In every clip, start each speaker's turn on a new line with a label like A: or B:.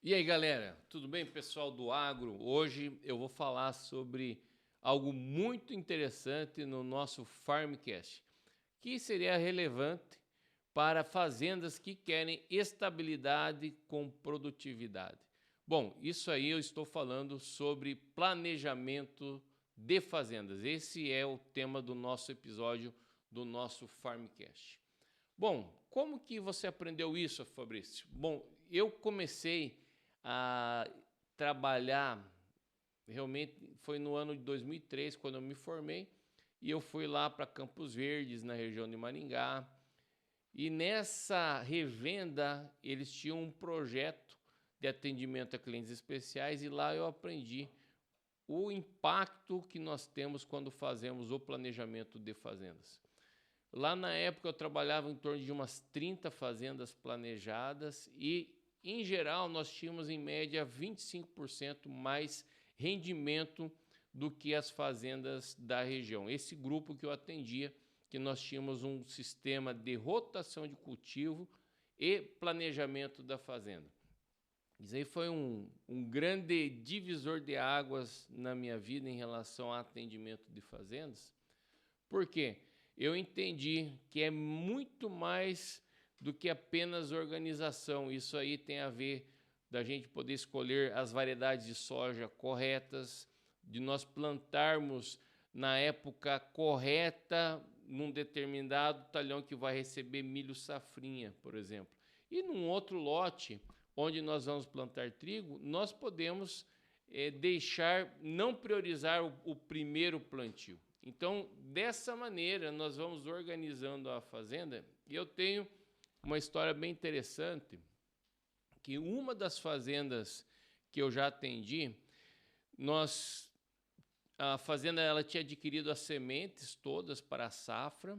A: E aí, galera, tudo bem, pessoal do agro? Hoje eu vou falar sobre algo muito interessante no nosso Farmcast, que seria relevante para fazendas que querem estabilidade com produtividade. Bom, isso aí eu estou falando sobre planejamento de fazendas. Esse é o tema do nosso episódio do nosso Farmcast. Bom, como que você aprendeu isso, Fabrício? Bom, eu comecei a trabalhar, realmente foi no ano de 2003, quando eu me formei, e eu fui lá para Campos Verdes, na região de Maringá, e nessa revenda eles tinham um projeto de atendimento a clientes especiais, e lá eu aprendi o impacto que nós temos quando fazemos o planejamento de fazendas. Lá na época eu trabalhava em torno de umas 30 fazendas planejadas e, em geral, nós tínhamos em média 25% mais rendimento do que as fazendas da região. Esse grupo que eu atendia, que nós tínhamos um sistema de rotação de cultivo e planejamento da fazenda. Isso aí foi um grande divisor de águas na minha vida em relação ao atendimento de fazendas. Por quê? Eu entendi que é muito mais do que apenas organização. Isso aí tem a ver da gente poder escolher as variedades de soja corretas, de nós plantarmos na época correta num determinado talhão que vai receber milho safrinha, por exemplo. E num outro lote, onde nós vamos plantar trigo, nós podemos deixar, não priorizar o primeiro plantio. Então, dessa maneira, nós vamos organizando a fazenda. E eu tenho uma história bem interessante, que uma das fazendas que eu já atendi, a fazenda ela tinha adquirido as sementes todas para a safra,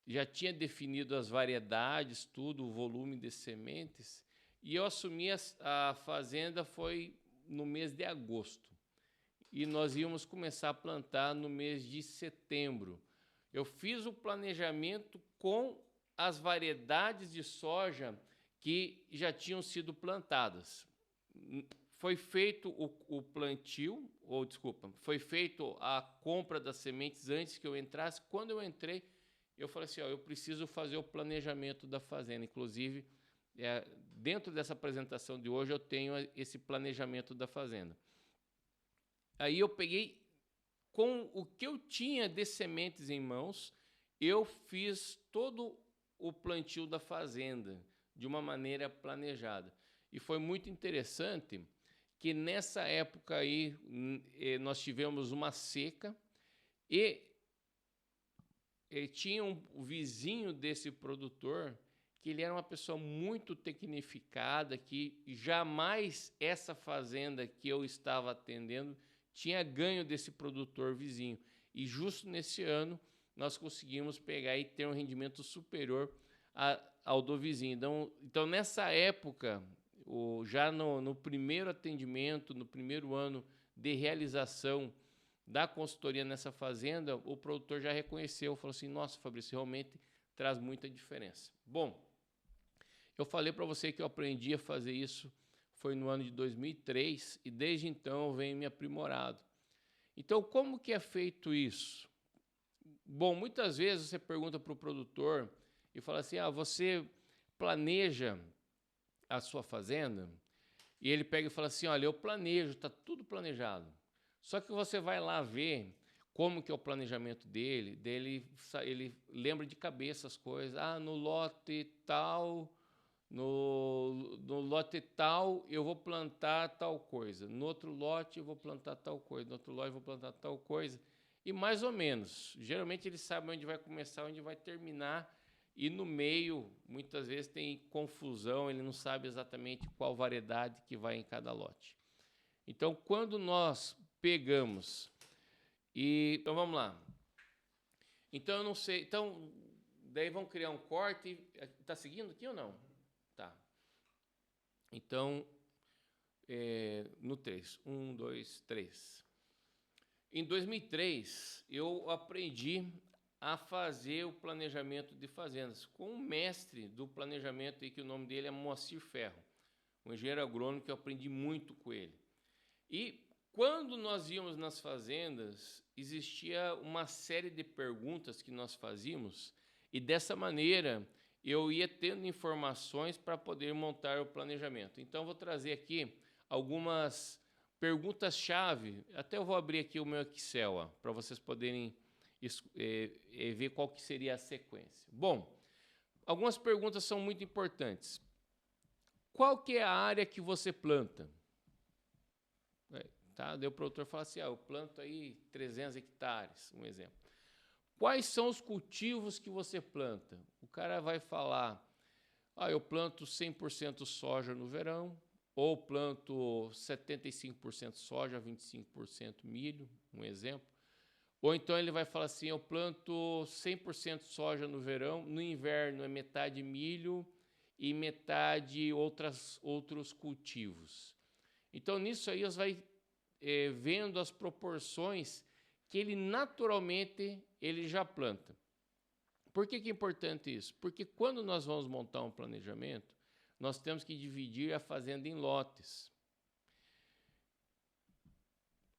A: já tinha definido as variedades, tudo, o volume de sementes, e eu assumi a fazenda foi no mês de agosto. E nós íamos começar a plantar no mês de setembro. Eu fiz o planejamento com as variedades de soja que já tinham sido plantadas. Foi feito o plantio, ou desculpa, foi feito a compra das sementes antes que eu entrasse. Quando eu entrei, eu falei assim, eu preciso fazer o planejamento da fazenda. Inclusive, dentro dessa apresentação de hoje, eu tenho esse planejamento da fazenda. Aí eu peguei, com o que eu tinha de sementes em mãos, eu fiz todo o plantio da fazenda de uma maneira planejada. E foi muito interessante que nessa época aí nós tivemos uma seca e tinha um vizinho desse produtor que ele era uma pessoa muito tecnificada, que jamais essa fazenda que eu estava atendendo tinha ganho desse produtor vizinho. E justo nesse ano nós conseguimos pegar e ter um rendimento superior ao do vizinho. Então nessa época, já no primeiro atendimento, no primeiro ano de realização da consultoria nessa fazenda, o produtor já reconheceu, falou assim, nossa, Fabrício, realmente traz muita diferença. Bom, eu falei para você que eu aprendi a fazer isso foi no ano de 2003 e desde então eu venho me aprimorado. Então, como que é feito isso? Bom, muitas vezes você pergunta para o produtor e fala assim, você planeja a sua fazenda? E ele pega e fala assim, olha, eu planejo, está tudo planejado. Só que você vai lá ver como que é o planejamento dele, ele lembra de cabeça as coisas. No lote tal... No lote tal eu vou plantar tal coisa, no outro lote eu vou plantar tal coisa, no outro lote eu vou plantar tal coisa, e mais ou menos. Geralmente ele sabe onde vai começar, onde vai terminar, e no meio muitas vezes tem confusão, ele não sabe exatamente qual variedade que vai em cada lote. Então quando nós pegamos então vamos lá. Então eu não sei, então daí vamos criar um corte, tá seguindo aqui ou não? Tá. Então, no 3. 1, 2, 3. Em 2003, eu aprendi a fazer o planejamento de fazendas com um mestre do planejamento, aí, que o nome dele é Moacir Ferro. um engenheiro agrônomo que eu aprendi muito com ele. E quando nós íamos nas fazendas, existia uma série de perguntas que nós fazíamos, e dessa maneira eu ia tendo informações para poder montar o planejamento. Então, vou trazer aqui algumas perguntas-chave. Até eu vou abrir aqui o meu Excel, para vocês poderem ver qual que seria a sequência. Bom, algumas perguntas são muito importantes. Qual que é a área que você planta? Tá? Daí o produtor fala assim, eu planto aí 300 hectares, um exemplo. Quais são os cultivos que você planta? O cara vai falar, eu planto 100% soja no verão, ou planto 75% soja, 25% milho, um exemplo. Ou então ele vai falar assim, eu planto 100% soja no verão, no inverno é metade milho e metade outros cultivos. Então, nisso aí, você vai vendo as proporções que ele naturalmente já planta. Por que é importante isso? Porque quando nós vamos montar um planejamento, nós temos que dividir a fazenda em lotes.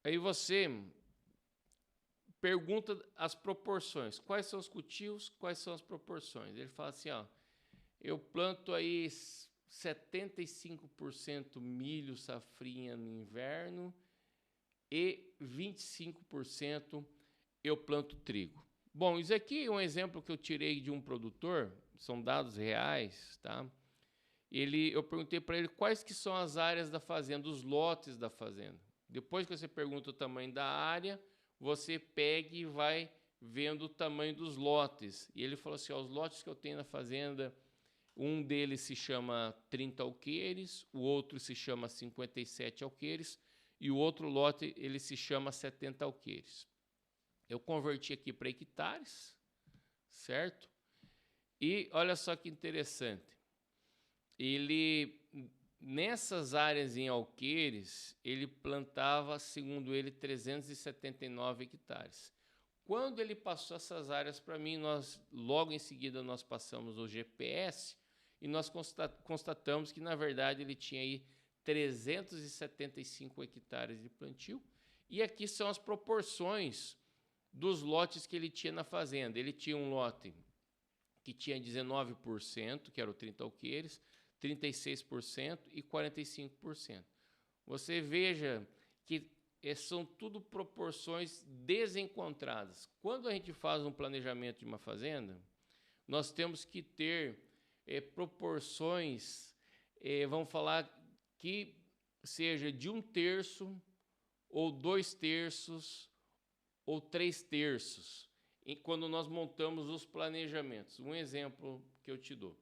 A: Aí você pergunta as proporções. Quais são os cultivos? Quais são as proporções? Ele fala assim, eu planto aí 75% milho safrinha no inverno e 25% eu planto trigo. Bom, isso aqui é um exemplo que eu tirei de um produtor, são dados reais, tá? Eu perguntei para ele quais que são as áreas da fazenda, os lotes da fazenda. Depois que você pergunta o tamanho da área, você pega e vai vendo o tamanho dos lotes. E ele falou assim, os lotes que eu tenho na fazenda, um deles se chama 30 alqueires, o outro se chama 57 alqueires, e o outro lote ele se chama 70 alqueires. Eu converti aqui para hectares, certo? E olha só que interessante. Ele, nessas áreas em alqueires, ele plantava, segundo ele, 379 hectares. Quando ele passou essas áreas para mim, logo em seguida nós passamos o GPS e nós constatamos que, na verdade, ele tinha aí 375 hectares de plantio. E aqui são as proporções dos lotes que ele tinha na fazenda. Ele tinha um lote que tinha 19%, que era o 30 alqueires, 36% e 45%. Você veja que são tudo proporções desencontradas. Quando a gente faz um planejamento de uma fazenda, nós temos que ter proporções, vamos falar que seja de 1/3 ou 2/3 ou 3/3, quando nós montamos os planejamentos. Um exemplo que eu te dou.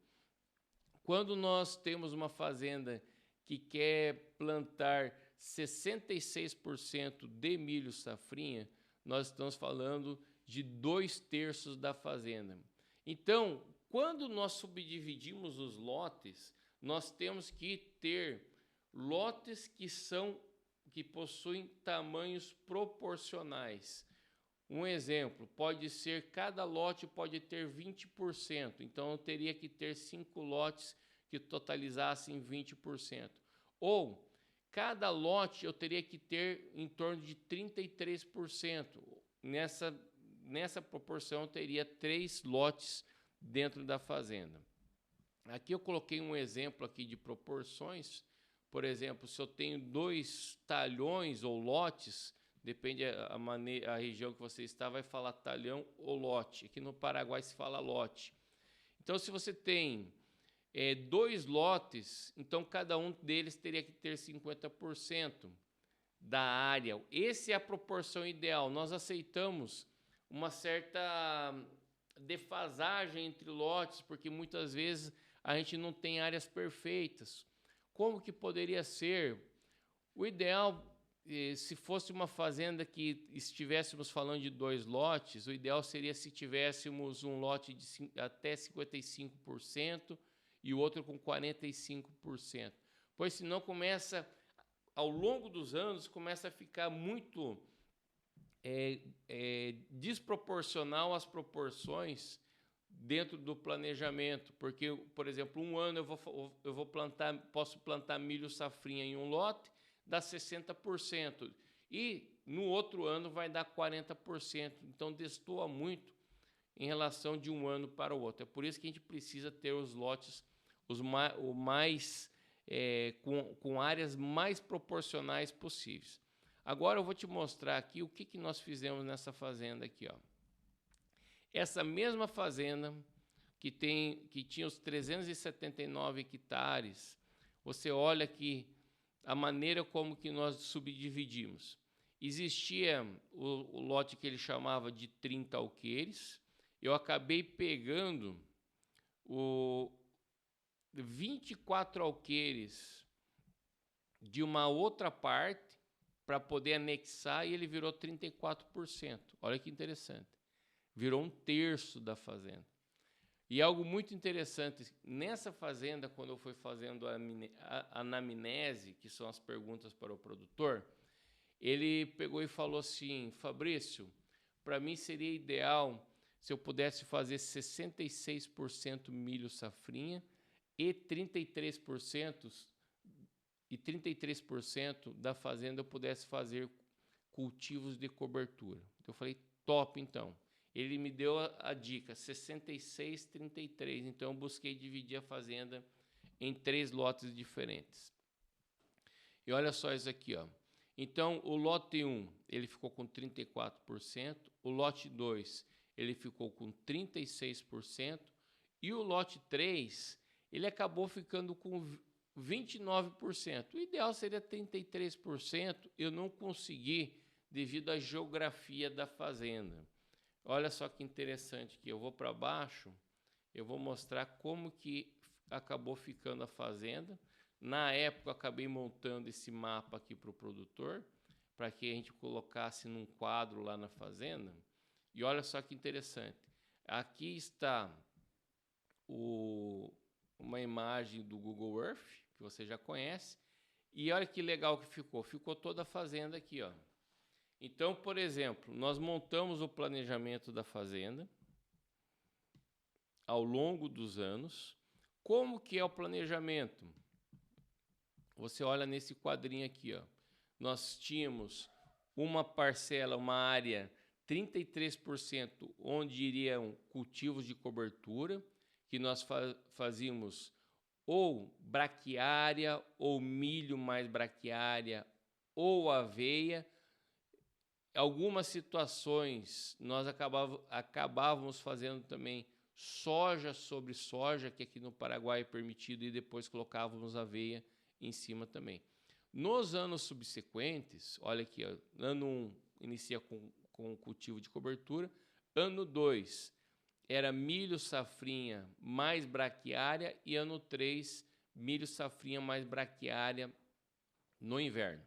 A: Quando nós temos uma fazenda que quer plantar 66% de milho safrinha, nós estamos falando de 2/3 da fazenda. Então, quando nós subdividimos os lotes, nós temos que ter lotes que possuem tamanhos proporcionais. Um exemplo, cada lote pode ter 20%, então eu teria que ter 5 lotes que totalizassem 20%. Ou, cada lote eu teria que ter em torno de 33%. Nessa proporção eu teria 3 lotes dentro da fazenda. Aqui eu coloquei um exemplo aqui de proporções. Por exemplo, se eu tenho 2 talhões ou lotes, depende a região que você está, vai falar talhão ou lote. Aqui no Paraguai se fala lote. Então, se você tem 2 lotes, então cada um deles teria que ter 50% da área. Essa é a proporção ideal. Nós aceitamos uma certa defasagem entre lotes, porque muitas vezes a gente não tem áreas perfeitas. Como que poderia ser? O ideal, se fosse uma fazenda que estivéssemos falando de 2 lotes, o ideal seria se tivéssemos um lote de até 55% e o outro com 45%. Pois senão ao longo dos anos, começa a ficar muito desproporcional as proporções dentro do planejamento, porque, por exemplo, um ano eu vou plantar, posso plantar milho safrinha em um lote, dá 60%, e no outro ano vai dar 40%, então destoa muito em relação de um ano para o outro. É por isso que a gente precisa ter os lotes com áreas mais proporcionais possíveis. Agora eu vou te mostrar aqui o que nós fizemos nessa fazenda aqui, ó. Essa mesma fazenda que tinha os 379 hectares, você olha aqui a maneira como que nós subdividimos. Existia o lote que ele chamava de 30 alqueires. Eu acabei pegando 24 alqueires de uma outra parte para poder anexar, e ele virou 34%. Olha que interessante. Virou um terço da fazenda. E algo muito interessante, nessa fazenda, quando eu fui fazendo a anamnese, que são as perguntas para o produtor, ele pegou e falou assim: Fabrício, para mim seria ideal se eu pudesse fazer 66% milho safrinha e 33% da fazenda eu pudesse fazer cultivos de cobertura. Eu falei: top, então. Ele me deu a dica, 66, 33. Então, eu busquei dividir a fazenda em 3 lotes diferentes. E olha só isso aqui, ó. Então, o lote 1, ele ficou com 34%. O lote 2, ele ficou com 36%. E o lote 3, ele acabou ficando com 29%. O ideal seria 33%. Eu não consegui devido à geografia da fazenda. Olha só que interessante que eu vou para baixo, eu vou mostrar como que acabou ficando a fazenda. Na época, eu acabei montando esse mapa aqui para o produtor, para que a gente colocasse num quadro lá na fazenda. E olha só que interessante. Aqui está uma imagem do Google Earth, que você já conhece. E olha que legal que ficou. Ficou toda a fazenda aqui, ó. Então, por exemplo, nós montamos o planejamento da fazenda ao longo dos anos. Como que é o planejamento? Você olha nesse quadrinho aqui, ó. Nós tínhamos uma parcela, uma área, 33% onde iriam cultivos de cobertura, que nós fazíamos ou braquiária, ou milho mais braquiária, ou aveia. Algumas situações nós acabávamos fazendo também soja sobre soja, que aqui no Paraguai é permitido, e depois colocávamos aveia em cima também. Nos anos subsequentes, olha aqui, ó, ano 1 inicia com cultivo de cobertura, ano 2 era milho safrinha mais braquiária, e ano 3 milho safrinha mais braquiária no inverno.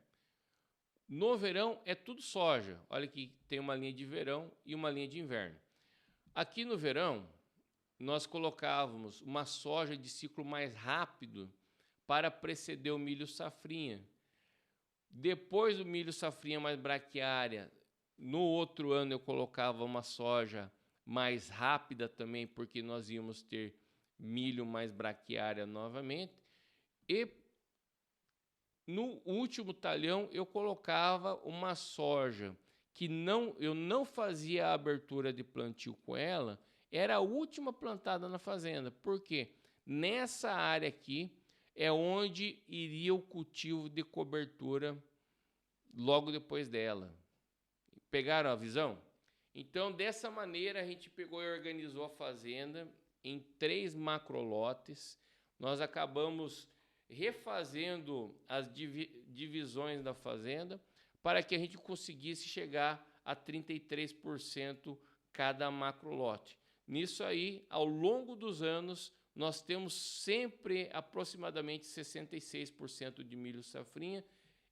A: No verão é tudo soja. Olha aqui, tem uma linha de verão e uma linha de inverno. Aqui no verão, nós colocávamos uma soja de ciclo mais rápido para preceder o milho safrinha. Depois do milho safrinha mais braquiária, no outro ano eu colocava uma soja mais rápida também, porque nós íamos ter milho mais braquiária novamente. E no último talhão eu colocava uma soja que eu não fazia a abertura de plantio com ela, era a última plantada na fazenda. Por quê? Nessa área aqui é onde iria o cultivo de cobertura logo depois dela. Pegaram a visão? Então, dessa maneira, a gente pegou e organizou a fazenda em 3 macrolotes. Nós acabamos refazendo as divisões da fazenda para que a gente conseguisse chegar a 33% cada macrolote. Nisso aí, ao longo dos anos, nós temos sempre aproximadamente 66% de milho safrinha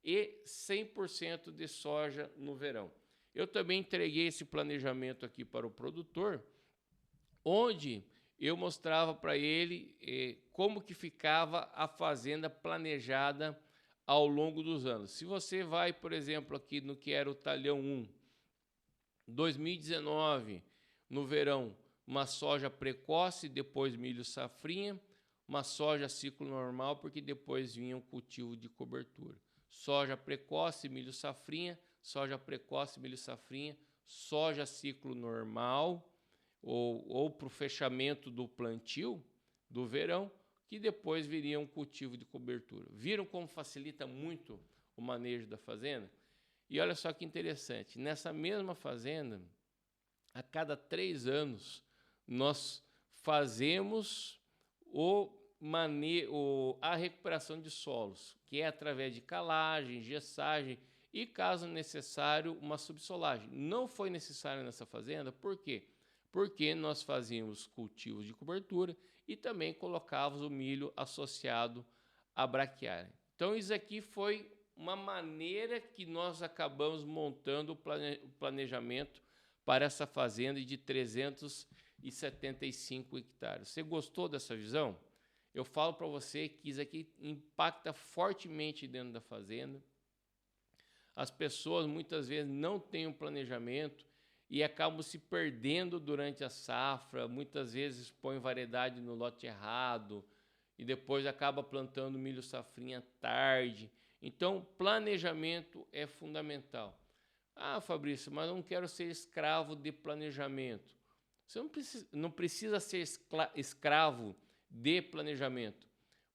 A: e 100% de soja no verão. Eu também entreguei esse planejamento aqui para o produtor, onde eu mostrava para ele como que ficava a fazenda planejada ao longo dos anos. Se você vai, por exemplo, aqui no que era o talhão 1, 2019, no verão, uma soja precoce, depois milho safrinha, uma soja ciclo normal, porque depois vinha um cultivo de cobertura. Soja precoce, milho safrinha, soja precoce, milho safrinha, soja ciclo normal, ou para o fechamento do plantio do verão, que depois viria um cultivo de cobertura. Viram como facilita muito o manejo da fazenda? E olha só que interessante, nessa mesma fazenda, a cada 3 anos, nós fazemos a recuperação de solos, que é através de calagem, gessagem e, caso necessário, uma subsolagem. Não foi necessário nessa fazenda, por quê? Porque nós fazíamos cultivos de cobertura e também colocávamos o milho associado à braquiária. Então, isso aqui foi uma maneira que nós acabamos montando o planejamento para essa fazenda de 375 hectares. Você gostou dessa visão? Eu falo para você que isso aqui impacta fortemente dentro da fazenda. As pessoas muitas vezes não têm um planejamento e acabam se perdendo durante a safra, muitas vezes põem variedade no lote errado e depois acaba plantando milho safrinha tarde. Então, planejamento é fundamental. Ah, Fabrício, mas eu não quero ser escravo de planejamento. Você não precisa ser escravo de planejamento.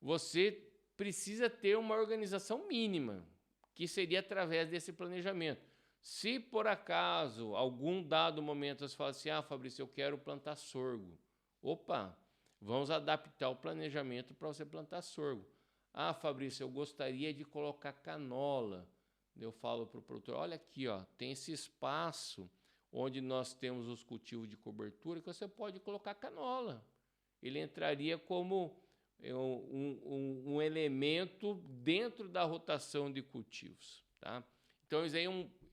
A: Você precisa ter uma organização mínima, que seria através desse planejamento. Se por acaso, algum dado momento, você fala assim, ah, Fabrício, eu quero plantar sorgo. Opa, vamos adaptar o planejamento para você plantar sorgo. Ah, Fabrício, eu gostaria de colocar canola. Eu falo para o produtor, olha aqui, ó, tem esse espaço onde nós temos os cultivos de cobertura que você pode colocar canola. Ele entraria como um elemento dentro da rotação de cultivos. Tá? Então, isso aí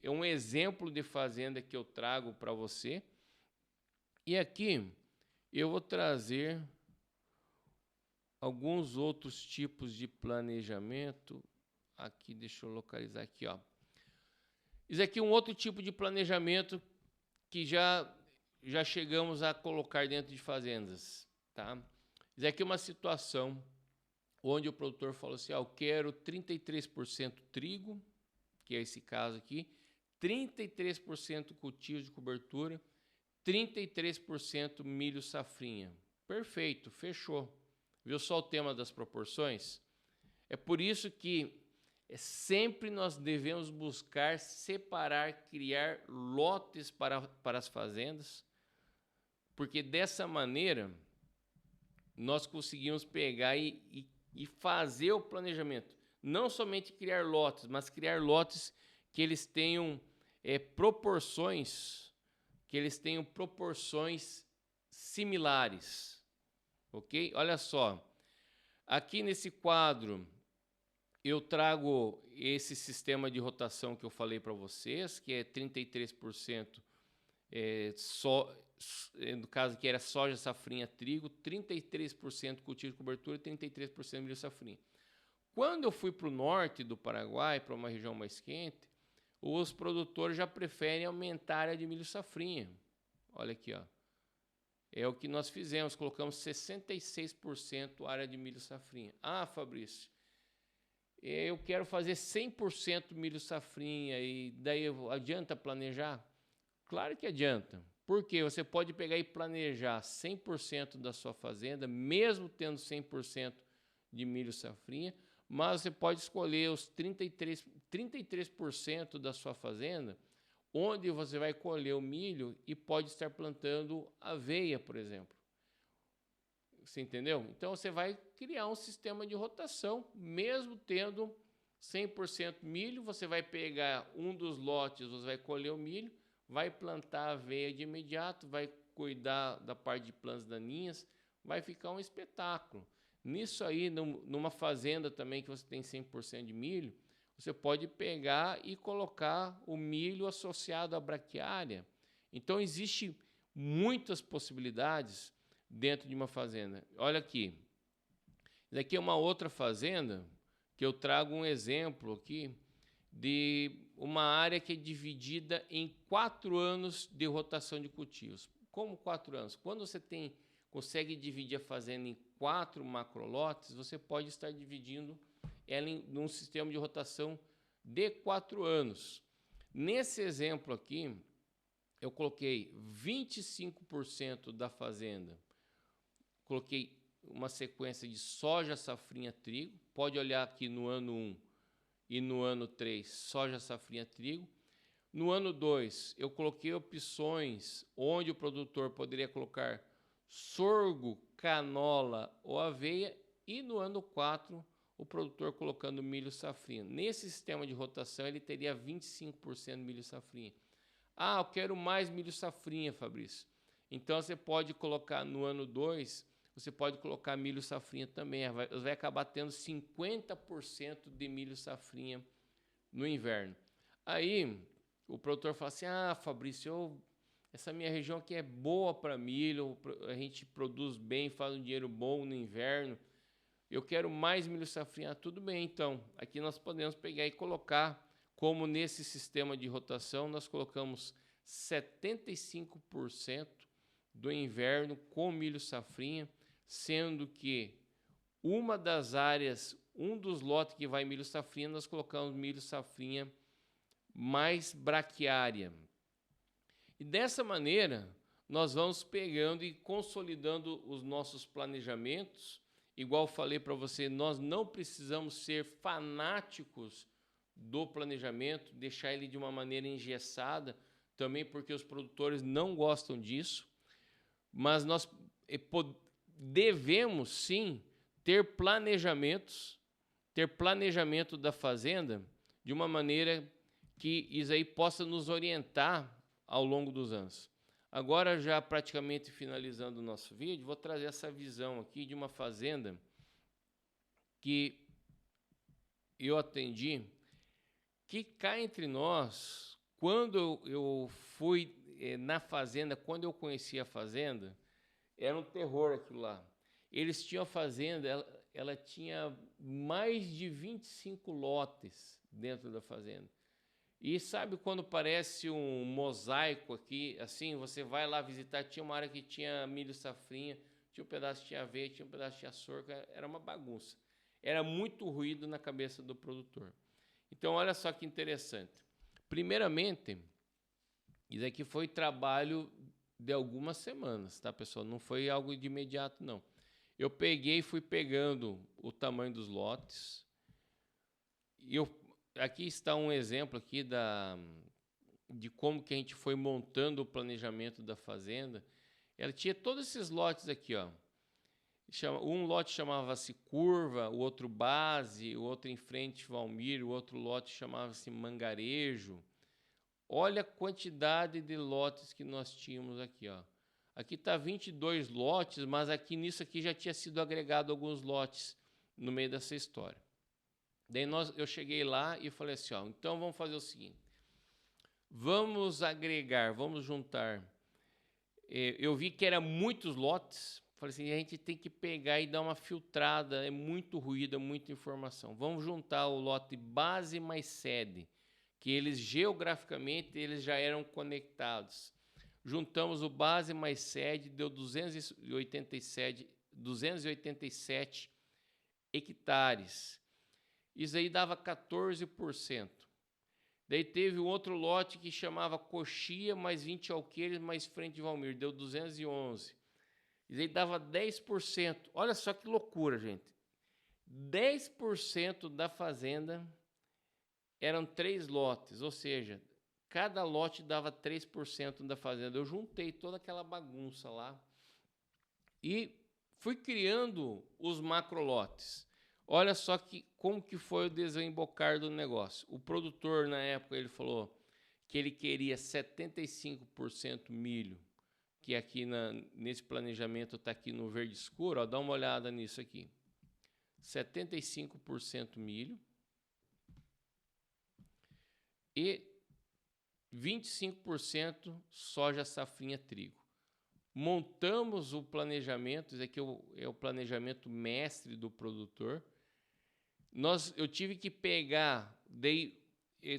A: é um exemplo de fazenda que eu trago para você. E aqui eu vou trazer alguns outros tipos de planejamento. Aqui, deixa eu localizar aqui, ó. Isso aqui é um outro tipo de planejamento que já chegamos a colocar dentro de fazendas, tá? Isso aqui é uma situação onde o produtor falou assim, eu quero 33% trigo, que é esse caso aqui, 33% cultivo de cobertura, 33% milho safrinha. Perfeito, fechou. Viu só o tema das proporções? É por isso que sempre nós devemos buscar separar, criar lotes para as fazendas, porque dessa maneira nós conseguimos pegar e fazer o planejamento. Não somente criar lotes, mas criar lotes que eles tenham proporções similares, ok? Olha só, aqui nesse quadro eu trago esse sistema de rotação que eu falei para vocês, que é 33% no caso que era soja, safrinha, trigo, 33% cultivo de cobertura e 33% milho safrinha. Quando eu fui para o norte do Paraguai, para uma região mais quente, os produtores já preferem aumentar a área de milho safrinha. Olha aqui, ó. É o que nós fizemos, colocamos 66% área de milho safrinha. Ah, Fabrício, eu quero fazer 100% milho safrinha e daí adianta planejar? Claro que adianta, porque você pode pegar e planejar 100% da sua fazenda, mesmo tendo 100% de milho safrinha, mas você pode escolher os 33% da sua fazenda, onde você vai colher o milho e pode estar plantando aveia, por exemplo. Você entendeu? Então, você vai criar um sistema de rotação, mesmo tendo 100% milho, você vai pegar um dos lotes, você vai colher o milho, vai plantar a aveia de imediato, vai cuidar da parte de plantas daninhas, vai ficar um espetáculo. Nisso aí, numa fazenda também que você tem 100% de milho, você pode pegar e colocar o milho associado à braquiária. Então, existe muitas possibilidades dentro de uma fazenda. Olha aqui, isso aqui é uma outra fazenda que eu trago um exemplo aqui de uma área que é dividida em 4 anos de rotação de cultivos. Como 4 anos? Quando você consegue dividir a fazenda em 4 macrolotes, você pode estar dividindo ela num sistema de rotação de 4 anos. Nesse exemplo aqui, eu coloquei 25% da fazenda, coloquei uma sequência de soja, safrinha, trigo. Pode olhar aqui no ano 1 e no ano 3, soja, safrinha, trigo. No ano 2, eu coloquei opções onde o produtor poderia colocar sorgo, canola ou aveia. E no ano 4, o produtor colocando milho, safrinha. Nesse sistema de rotação, ele teria 25% milho, safrinha. Ah, eu quero mais milho, safrinha, Fabrício. Então, você pode colocar no ano 2, você pode colocar milho, safrinha também. Vai acabar tendo 50% de milho, safrinha no inverno. Aí, o produtor fala assim, ah, Fabrício, essa minha região aqui é boa para milho, a gente produz bem, faz um dinheiro bom no inverno, eu quero mais milho, safrinha. Tudo bem, então, aqui nós podemos pegar e colocar, como nesse sistema de rotação, nós colocamos 75% do inverno com milho, safrinha, sendo que uma das áreas, um dos lotes que vai milho, safrinha, nós colocamos milho, safrinha mais braquiária. E dessa maneira, nós vamos pegando e consolidando os nossos planejamentos. Igual falei para você, nós não precisamos ser fanáticos do planejamento, deixar ele de uma maneira engessada, também porque os produtores não gostam disso, mas nós devemos sim ter planejamento da fazenda de uma maneira que isso aí possa nos orientar ao longo dos anos. Agora, já praticamente finalizando o nosso vídeo, vou trazer essa visão aqui de uma fazenda que eu atendi, que cá entre nós, quando eu fui na fazenda, quando eu conheci a fazenda, era um terror aquilo lá. Eles tinham a fazenda, ela tinha mais de 25 lotes dentro da fazenda. E sabe quando parece um mosaico aqui, assim, você vai lá visitar, tinha uma área que tinha milho, safrinha, tinha um pedaço que tinha aveia, tinha um pedaço que tinha sorgo, era uma bagunça. Era muito ruído na cabeça do produtor. Então, olha só que interessante. Primeiramente, isso aqui foi trabalho de algumas semanas, tá, pessoal? Não foi algo de imediato, não. Eu peguei e fui pegando o tamanho dos lotes. E aqui está um exemplo aqui de como que a gente foi montando o planejamento da fazenda. Ela tinha todos esses lotes aqui, ó. Um lote chamava-se Curva, o outro Base, o outro em frente Valmir, o outro lote chamava-se Mangarejo. Olha a quantidade de lotes que nós tínhamos aqui, ó. Aqui está 22 lotes, mas aqui nisso aqui já tinha sido agregado alguns lotes no meio dessa história. Daí eu cheguei lá e falei assim, ó, então vamos fazer o seguinte, vamos agregar, vamos juntar. Eu vi que eram muitos lotes, falei assim, a gente tem que pegar e dar uma filtrada, é muito ruído, é muita informação. Vamos juntar o lote base mais sede, que eles geograficamente eles já eram conectados. Juntamos o base mais sede, deu 287 hectares. Isso aí dava 14%. Daí teve um outro lote que chamava Coxia, mais 20 alqueires, mais frente de Valmir, deu 211. Isso aí dava 10%. Olha só que loucura, gente. 10% da fazenda eram 3 lotes, ou seja, cada lote dava 3% da fazenda. Eu juntei toda aquela bagunça lá e fui criando os macrolotes. Olha só como que foi o desembocar do negócio. O produtor, na época, ele falou que ele queria 75% milho, que aqui nesse planejamento está aqui no verde escuro. Ó, dá uma olhada nisso aqui. 75% milho e 25% soja, safrinha, trigo. Montamos o planejamento, isso aqui é o planejamento mestre do produtor. Eu tive que pegar,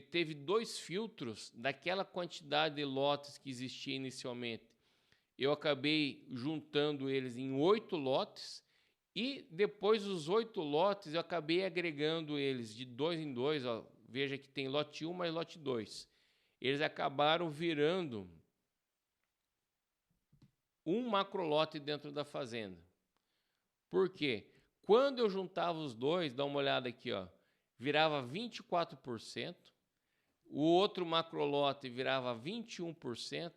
A: teve 2 filtros daquela quantidade de lotes que existia inicialmente. eu acabei juntando eles em 8 lotes, e depois dos 8 lotes eu acabei agregando eles de 2 em 2, ó, veja que tem lote 1 mais lote 2. Eles acabaram virando um macrolote dentro da fazenda. Por quê? Quando eu juntava os dois, dá uma olhada aqui, ó, virava 24%, o outro macrolote virava 21%,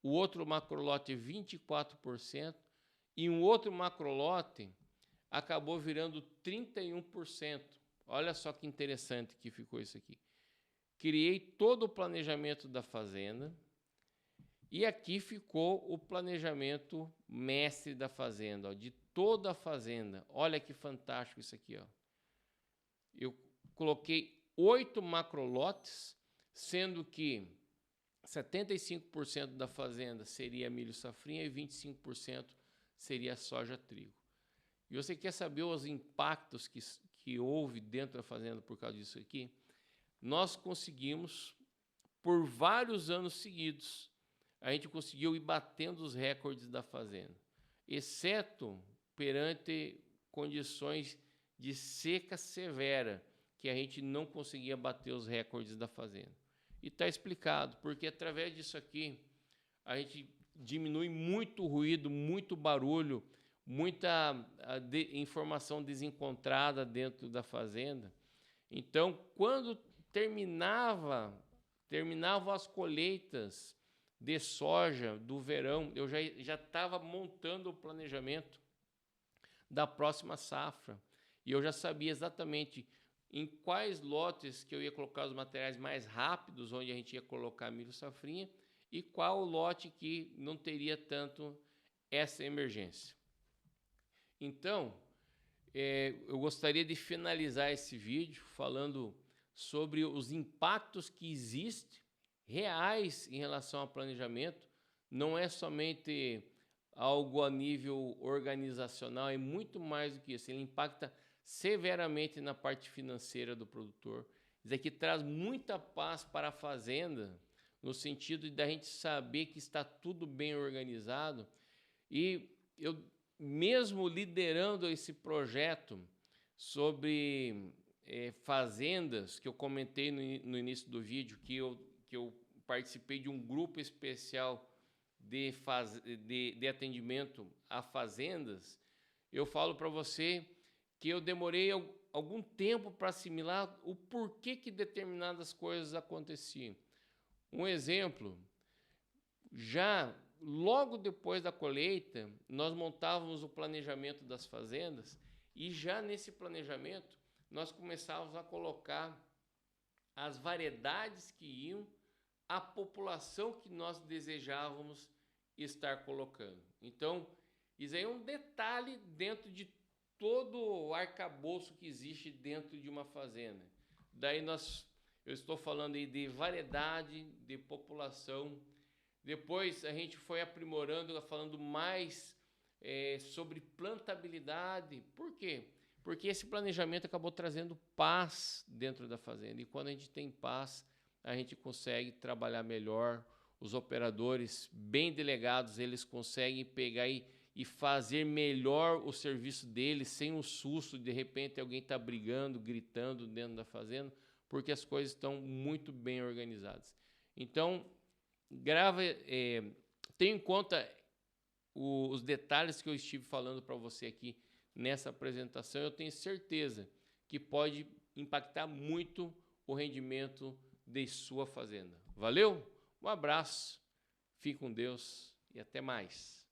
A: o outro macrolote 24%, e um outro macrolote acabou virando 31%. Olha só que interessante que ficou isso aqui. Criei todo o planejamento da fazenda, e aqui ficou o planejamento mestre da fazenda, ó, de toda a fazenda. Olha que fantástico isso aqui, ó. Eu coloquei 8 macrolotes, sendo que 75% da fazenda seria milho safrinha e 25% seria soja trigo. E você quer saber os impactos que houve dentro da fazenda por causa disso aqui? Nós conseguimos, por vários anos seguidos, a gente conseguiu ir batendo os recordes da fazenda, exceto perante condições de seca severa, que a gente não conseguia bater os recordes da fazenda. E está explicado, porque através disso aqui, a gente diminui muito ruído, muito barulho, muita informação desencontrada dentro da fazenda. Então, quando terminavam as colheitas de soja do verão, eu já estava montando o planejamento da próxima safra, e eu já sabia exatamente em quais lotes que eu ia colocar os materiais mais rápidos, onde a gente ia colocar milho safrinha, e qual lote que não teria tanto essa emergência. Então, eu gostaria de finalizar esse vídeo falando sobre os impactos que existem reais em relação ao planejamento. Não é somente algo a nível organizacional, é muito mais do que isso. Ele impacta severamente na parte financeira do produtor. Isso aqui traz muita paz para a fazenda, no sentido de a gente saber que está tudo bem organizado. E eu, mesmo liderando esse projeto sobre fazendas, que eu comentei no início do vídeo, que eu participei de um grupo especial de atendimento a fazendas, eu falo para você que eu demorei algum tempo para assimilar o porquê que determinadas coisas aconteciam. Um exemplo, já logo depois da colheita, nós montávamos o planejamento das fazendas, e já nesse planejamento nós começávamos a colocar as variedades que iam, a população que nós desejávamos estar colocando. Então, isso aí é um detalhe dentro de todo o arcabouço que existe dentro de uma fazenda. Daí eu estou falando aí de variedade, de população. Depois a gente foi aprimorando, falando mais sobre plantabilidade. Por quê? Porque esse planejamento acabou trazendo paz dentro da fazenda. E quando a gente tem paz, a gente consegue trabalhar melhor. Os operadores bem delegados, eles conseguem pegar e fazer melhor o serviço deles, sem o susto de repente alguém está brigando, gritando dentro da fazenda, porque as coisas estão muito bem organizadas. Então, tenha em conta os detalhes que eu estive falando para você aqui nessa apresentação. Eu tenho certeza que pode impactar muito o rendimento de sua fazenda. Valeu? Um abraço, fique com Deus e até mais.